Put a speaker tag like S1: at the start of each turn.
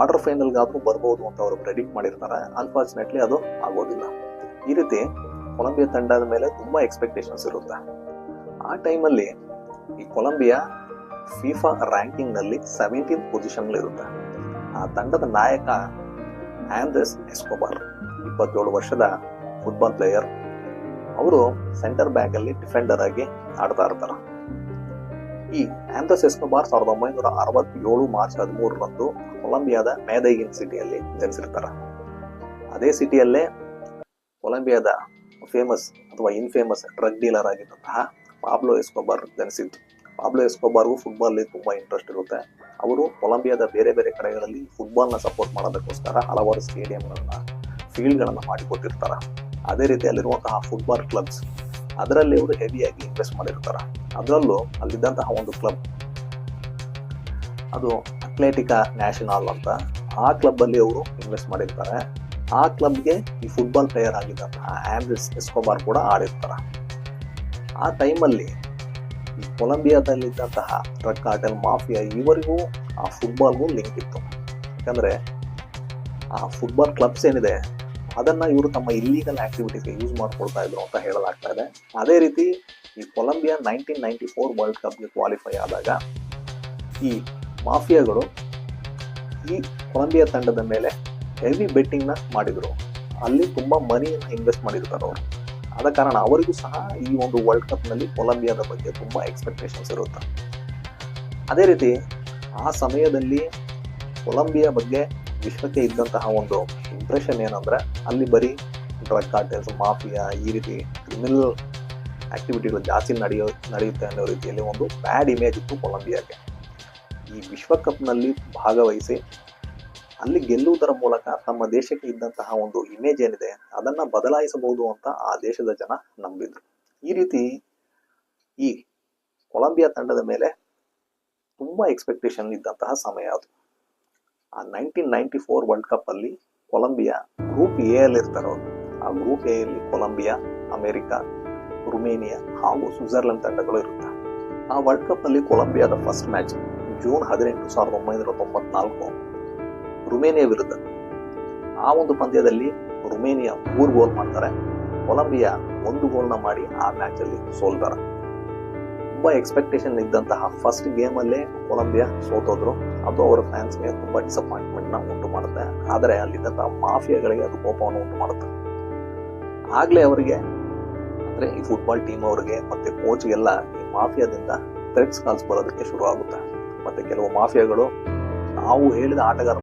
S1: Quarter ಫೈನಲ್ಗಾದ್ರೂ ಬರ್ಬೋದು ಅಂತ ಅವರು ಪ್ರೆಡಿಕ್ಟ್ ಮಾಡಿರ್ತಾರೆ. ಅನ್ಫಾರ್ಚುನೇಟ್ಲಿ ಅದು ಆಗೋದಿಲ್ಲ. ಈ ರೀತಿ ಕೊಲಂಬಿಯಾ ತಂಡದ ಮೇಲೆ ತುಂಬಾ ಎಕ್ಸ್ಪೆಕ್ಟೇಷನ್ಸ್ ಇರುತ್ತೆ. ಆ ಟೈಮಲ್ಲಿ ಈ ಕೊಲಂಬಿಯಾ ಫಿಫಾ ರ್ಯಾಂಕಿಂಗ್ ನಲ್ಲಿ 17th ಪೊಸಿಷನ್ ಇರುತ್ತೆ. ಆ ತಂಡದ ನಾಯಕ ಆಂಡ್ರೆಸ್ ಎಸ್ಕೋಬಾರ್, 27 ವರ್ಷದ ಫುಟ್ಬಾಲ್ ಪ್ಲೇಯರ್. ಅವರು ಸೆಂಟರ್ ಬ್ಯಾಕ್ ಅಲ್ಲಿ ಡಿಫೆಂಡರ್ ಆಗಿ ಆಡ್ತಾ ಇರ್ತಾರೆ. ಈ ಆಂಡ್ರೆಸ್ ಎಸ್ಕೋಬಾರ್ 1967 ಮಾರ್ಚ್ 13ರಂದು ಕೊಲಂಬಿಯಾದ ಮೆಡೆಗಿನ್ ಸಿಟಿಯಲ್ಲಿ ಜನಿಸಿರ್ತಾರೆ. ಅದೇ ಸಿಟಿಯಲ್ಲೇ ಕೊಲಂಬಿಯಾದ ಫೇಮಸ್ ಅಥವಾ ಇನ್ಫೇಮಸ್ ಡ್ರಗ್ ಡೀಲರ್ ಆಗಿದ್ದಂತಹ ಪಾಬ್ಲೋ ಎಸ್ಕೋಬಾರ್ ಜನಿಸಿದ್ದು. ಪಾಬ್ಲೋ ಎಸ್ಕೋಬಾರ್ಗೂ ಫುಟ್ಬಾಲ್ ತುಂಬಾ ಇಂಟ್ರೆಸ್ಟ್ ಇರುತ್ತೆ. ಅವರು ಕೊಲಂಬಿಯಾದ ಬೇರೆ ಬೇರೆ ಕಡೆಗಳಲ್ಲಿ ಫುಟ್ಬಾಲ್ನ ಸಪೋರ್ಟ್ ಮಾಡೋದಕ್ಕೋಸ್ಕರ ಹಲವಾರು ಸ್ಟೇಡಿಯಂಗಳನ್ನ, ಫೀಲ್ಡ್ಗಳನ್ನ ಮಾಡಿಕೊಟ್ಟಿರ್ತಾರೆ. ಅದೇ ರೀತಿ ಅಲ್ಲಿರುವಂತಹ ಫುಟ್ಬಾಲ್ ಕ್ಲಬ್ಸ್, ಅದರಲ್ಲಿ ಅವರು ಹೆವಿಯಾಗಿ ಇನ್ವೆಸ್ಟ್ ಮಾಡಿರ್ತಾರೆ. ಅದರಲ್ಲೂ ಅಲ್ಲಿದ್ದಂತಹ ಒಂದು ಕ್ಲಬ್, ಅದು ಅತ್ಲೆಟಿಕಾ ನ್ಯಾಷನಲ್ ಅಂತ, ಆ ಕ್ಲಬ್ ಅಲ್ಲಿ ಅವರು ಇನ್ವೆಸ್ಟ್ ಮಾಡಿರ್ತಾರೆ. ಆ ಕ್ಲಬ್ಗೆ ಈ ಫುಟ್ಬಾಲ್ ಪ್ಲೇಯರ್ ಆಗಿದ್ದಂತಹ ಆಂಡ್ರೆಸ್ ಎಸ್ಕೋಬಾರ್ ಕೂಡ ಆಡಿರ್ತಾರೆ. ಆ ಟೈಮಲ್ಲಿ ಈ ಕೊಲಂಬಿಯಾದಲ್ಲಿದ್ದಂತಹ ಡ್ರಗ್ ಕಾರ್ಟೆಲ್ ಮಾಫಿಯಾ ಇವರಿಗೂ ಆ ಫುಟ್ಬಾಲ್ಗೂ ಲಿಂಕ್ ಇತ್ತು. ಯಾಕಂದ್ರೆ ಆ ಫುಟ್ಬಾಲ್ ಕ್ಲಬ್ಸ್ ಏನಿದೆ ಅದನ್ನ ಇವರು ತಮ್ಮ ಇಲ್ಲೀಗಲ್ ಆಕ್ಟಿವಿಟೀಸ್ಗೆ ಯೂಸ್ ಮಾಡ್ಕೊಳ್ತಾ ಇದ್ರು ಅಂತ ಹೇಳಲಾಗ್ತಾ ಇದೆ. ಅದೇ ರೀತಿ ಈ ಕೊಲಂಬಿಯಾ 1994 ವರ್ಲ್ಡ್ ಕಪ್ಗೆ ಕ್ವಾಲಿಫೈ ಆದಾಗ ಈ ಮಾಫಿಯಾಗಳು ಈ ಕೊಲಂಬಿಯಾ ತಂಡದ ಮೇಲೆ ಹೆವಿ ಬೆಟ್ಟಿಂಗ್ ನ ಮಾಡಿದ್ರು. ಅಲ್ಲಿ ತುಂಬಾ ಮನಿಯನ್ನ ಇನ್ವೆಸ್ಟ್ ಮಾಡಿರ್ತಾರೆ ಅವರು. ಆದ ಕಾರಣ ಅವರಿಗೂ ಸಹ ಈ ಒಂದು ವರ್ಲ್ಡ್ ಕಪ್ ನಲ್ಲಿ ಕೊಲಂಬಿಯಾದ ಬಗ್ಗೆ ತುಂಬಾ ಎಕ್ಸ್ಪೆಕ್ಟೇಷನ್ಸ್ ಇರುತ್ತೆ. ಅದೇ ರೀತಿ ಆ ಸಮಯದಲ್ಲಿ ಕೊಲಂಬಿಯಾ ಬಗ್ಗೆ ವಿಶ್ವಕ್ಕೆ ಇದ್ದಂತಹ ಒಂದು ಇಂಪ್ರೆಷನ್ ಏನಂದ್ರೆ ಅಲ್ಲಿ ಬರೀ ಡ್ರಗ್ ಕಾರ್ಟೆಲ್ಸ್, ಮಾಫಿಯಾ, ಈ ರೀತಿ ಕ್ರಿಮಿನಲ್ ಆಕ್ಟಿವಿಟಿಗಳು ಜಾಸ್ತಿ ನಡೆಯುತ್ತೆ ಅನ್ನೋ ರೀತಿಯಲ್ಲಿ ಒಂದು ಬ್ಯಾಡ್ ಇಮೇಜ್ ಇತ್ತು ಕೊಲಂಬಿಯಾಗೆ. ಈ ವಿಶ್ವಕಪ್ ನಲ್ಲಿ ಭಾಗವಹಿಸಿ ಅಲ್ಲಿ ಗೆಲ್ಲುವುದರ ಮೂಲಕ ತಮ್ಮ ದೇಶಕ್ಕೆ ಇದ್ದಂತಹ ಒಂದು ಇಮೇಜ್ ಏನಿದೆ ಅದನ್ನ ಬದಲಾಯಿಸಬಹುದು ಅಂತ ಆ ದೇಶದ ಜನ ನಂಬಿದ್ರು. ಈ ರೀತಿ ಈ ಕೊಲಂಬಿಯಾ ತಂಡದ ಮೇಲೆ ತುಂಬಾ ಎಕ್ಸ್ಪೆಕ್ಟೇಷನ್ ಇದ್ದಂತಹ ಸಮಯ ಅದು. ಆ 1994 ವರ್ಲ್ಡ್ ಕಪ್ ಅಲ್ಲಿ ಕೊಲಂಬಿಯಾ ಗ್ರೂಪ್ ಎ ಅಲ್ಲಿ ಇರ್ತಾರೆ ಅವರು. ಆ ಗ್ರೂಪ್ ಎ ಅಲ್ಲಿ ಕೊಲಂಬಿಯಾ, ಅಮೆರಿಕ, ರುಮೇನಿಯಾ ಹಾಗೂ ಸ್ವಿಟ್ಜರ್ಲೆಂಡ್ ತಂಡಗಳು ಇರುತ್ತೆ. ಆ ವರ್ಲ್ಡ್ ಕಪ್ ಅಲ್ಲಿ ಕೊಲಂಬಿಯಾದ ಫಸ್ಟ್ ಮ್ಯಾಚ್ ಜೂನ್ 18, 1994 ರುಮೇನಿಯಾ ವಿರುದ್ಧ. ಆ ಒಂದು ಪಂದ್ಯದಲ್ಲಿ ರುಮೇನಿಯಾ 3 ಗೋಲ್ ಮಾಡ್ತಾರೆ. ಕೊಲಂಬಿಯಾ 1 ಗೋಲ್ನ ಮಾಡಿ ಆ ಮ್ಯಾಚ್ ಅಲ್ಲಿ ಸೋಲ್ತಾರೆ. ತುಂಬಾ ಎಕ್ಸ್ಪೆಕ್ಟೇಷನ್ ಇದ್ದಂತಹ ಫಸ್ಟ್ ಗೇಮ್ ಅಲ್ಲೇ ಕೊಲಂಬಿಯಾ ಸೋತೋದ್ರು. ಅದು ಅವರ ಫ್ಯಾನ್ಸ್ಗೆ ತುಂಬಾ ಡಿಸಪಾಯಿಂಟ್ಮೆಂಟ್ ನ ಉಂಟು ಮಾಡುತ್ತೆ. ಆದರೆ ಅಲ್ಲಿದ್ದಂತಹ ಮಾಫಿಯಾಗಳಿಗೆ ಅದು ಕೋಪವನ್ನು ಉಂಟು ಮಾಡುತ್ತೆ. ಆಗ್ಲೇ ಅವರಿಗೆ ಅಂದ್ರೆ ಈ ಫುಟ್ಬಾಲ್ ಟೀಮ್ ಅವರಿಗೆ ಮತ್ತೆ ಕೋಚ್ಗೆಲ್ಲ ಈ ಮಾಫಿಯಾದಿಂದ ಥ್ರೆಟ್ಸ್ ಕಾಲ್ಸ್ ಬರೋದಕ್ಕೆ ಶುರು ಆಗುತ್ತೆ. ಮತ್ತೆ ಕೆಲವು ಮಾಫಿಯಾಗಳು ನಾವು ಹೇಳಿದ ಆಟಗಾರ